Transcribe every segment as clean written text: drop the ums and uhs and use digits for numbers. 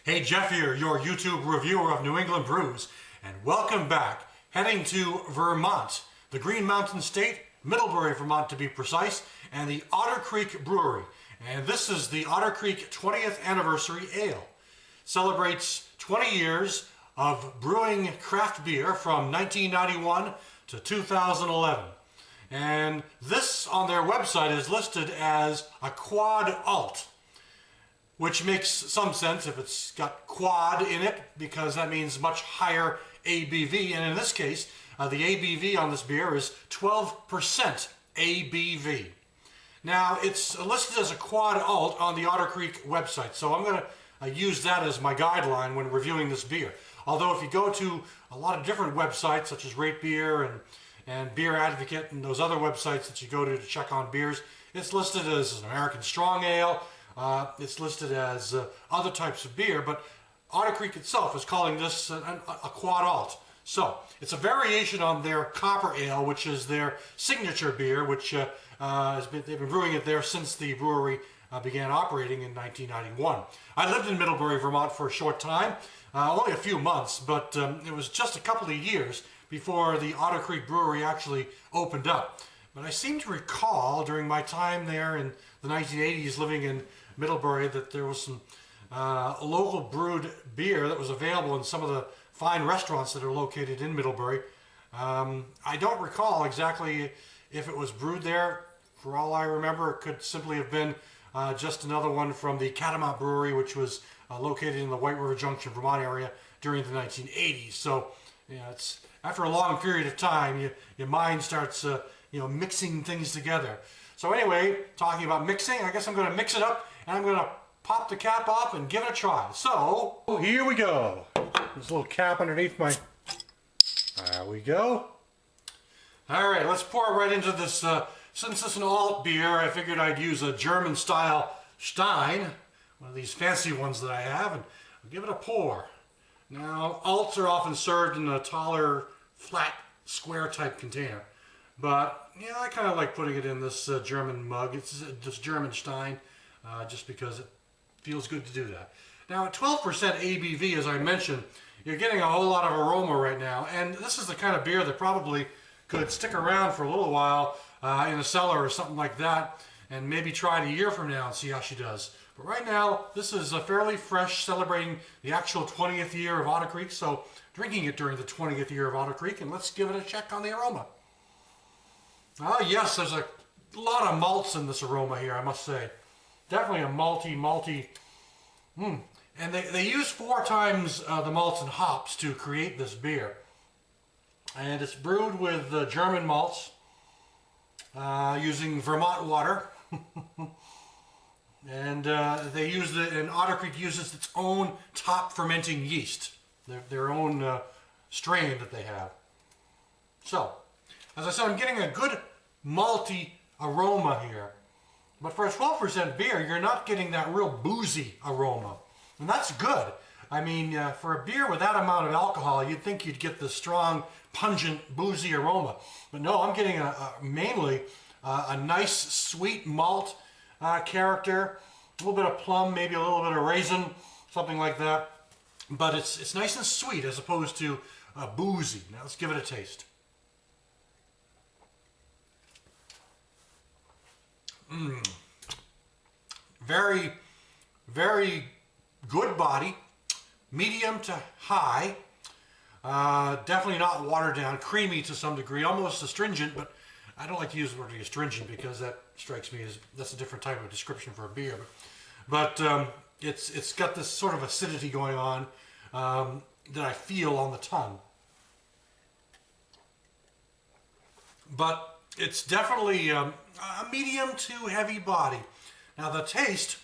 Hey, Jeff here, your YouTube reviewer of New England brews, and welcome back. Heading to Vermont, the Green Mountain State, Middlebury, Vermont to be precise, and the Otter Creek Brewery. And this is the Otter Creek 20th Anniversary Ale. Celebrates 20 years of brewing craft beer from 1991 to 2011. And this on their website is listed as a quad alt, which makes some sense if it's got quad in it, because that means much higher ABV. And in this case, the ABV on this beer is 12% ABV. Now, it's listed as a quad alt on the Otter Creek website, so I'm going to use that as my guideline when reviewing this beer. Although if you go to a lot of different websites, such as Rate Beer and Beer Advocate and those other websites that you go to check on beers, it's listed as an American Strong Ale. It's listed as other types of beer, but Otter Creek itself is calling this a quad alt. So it's a variation on their Copper Ale, which is their signature beer, which they've been brewing it there since the brewery began operating in 1991. I lived in Middlebury, Vermont for a short time, only a few months, but it was just a couple of years before the Otter Creek Brewery actually opened up. But I seem to recall during my time there in the 1980s living in Middlebury that there was some local brewed beer that was available in some of the fine restaurants that are located in Middlebury. I don't recall exactly if it was brewed there. For all I remember, it could simply have been just another one from the Catamount Brewery, which was located in the White River Junction, Vermont area during the 1980s. So, it's after a long period of time, your mind starts mixing things together. So anyway, talking about mixing, I guess I'm going to mix it up and I'm going to pop the cap off and give it a try. So, here we go. There's a little cap underneath my... There we go. Alright, let's pour it right into this. Since it's an alt beer, I figured I'd use a German-style Stein, one of these fancy ones that I have, and I'll give it a pour. Now, alts are often served in a taller, flat, square-type container. But, yeah, I kind of like putting it in this German mug. It's this German Stein, just because it feels good to do that. Now, at 12% ABV, as I mentioned, you're getting a whole lot of aroma right now. And this is the kind of beer that probably could stick around for a little while in a cellar or something like that, and maybe try it a year from now and see how she does. But right now, this is a fairly fresh, celebrating the actual 20th year of Otter Creek, so drinking it during the 20th year of Otter Creek, and let's give it a check on the aroma. Oh yes, there's a lot of malts in this aroma here, I must say. Definitely a malty. And they use 4 times the malts and hops to create this beer. And it's brewed with German malts, using Vermont water. And Otter Creek uses its own top fermenting yeast, their own strain that they have. So, as I said, I'm getting a good malty aroma here. But for a 12% beer, you're not getting that real boozy aroma. And that's good. I mean, for a beer with that amount of alcohol, you'd think you'd get the strong, pungent, boozy aroma. But no, I'm getting mainly a nice, sweet malt character, a little bit of plum, maybe a little bit of raisin, something like that. But it's nice and sweet as opposed to boozy. Now let's give it a taste. Very, very good body, medium to high, definitely not watered down, creamy to some degree, almost astringent, but I don't like to use the word astringent because that strikes me as that's a different type of description for a beer. But it's got this sort of acidity going on that I feel on the tongue. But it's definitely a medium to heavy body. Now the taste,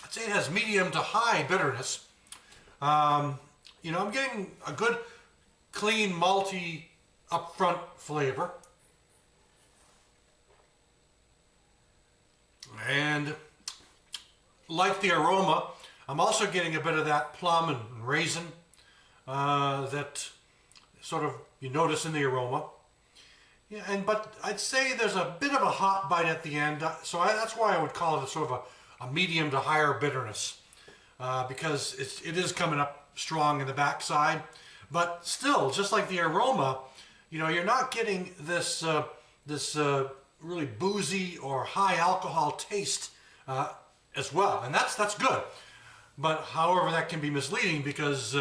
I'd say it has medium to high bitterness. I'm getting a good, clean, malty, upfront flavor. And like the aroma, I'm also getting a bit of that plum and raisin that sort of you notice in the aroma. Yeah, but I'd say there's a bit of a hot bite at the end, so that's why I would call it a sort of a medium to higher bitterness. because it is coming up strong in the backside. But still, just like the aroma, you know, you're not getting this really boozy or high alcohol taste as well, and that's good. But however, that can be misleading because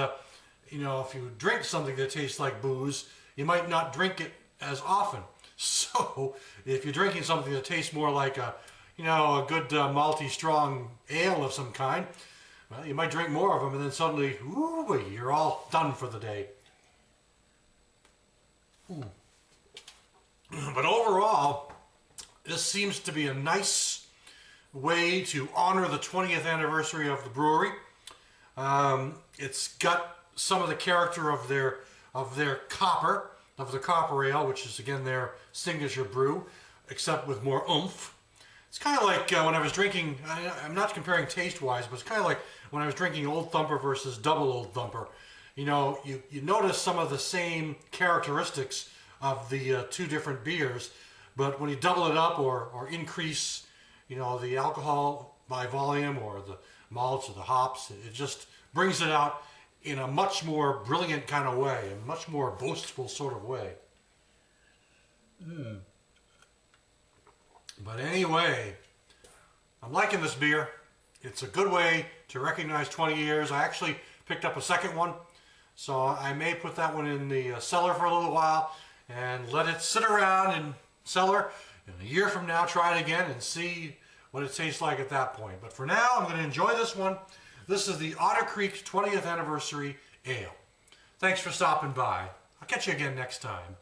you know, if you drink something that tastes like booze, you might not drink it as often. So if you're drinking something that tastes more like a, you know, a good malty strong ale of some kind, well, you might drink more of them, and then suddenly, ooh, you're all done for the day. Ooh. But overall, this seems to be a nice way to honor the 20th anniversary of the brewery. It's got some of the character of their copper, of the copper ale, which is again their signature brew, except with more oomph. It's kind of like when I was drinking, I'm not comparing taste-wise, but it's kind of like when I was drinking Old Thumper versus Double Old Thumper. You know, you notice some of the same characteristics of the two different beers, but when you double it up or increase, you know, the alcohol by volume or the malts or the hops, it just brings it out in a much more brilliant kind of way, a much more boastful sort of way. But anyway, I'm liking this beer. It's a good way to recognize 20 years. I actually picked up a second one, so I may put that one in the cellar for a little while and let it sit around in cellar. And a year from now, try it again and see what it tastes like at that point. But for now, I'm going to enjoy this one. This is the Otter Creek 20th Anniversary Ale. Thanks for stopping by. I'll catch you again next time.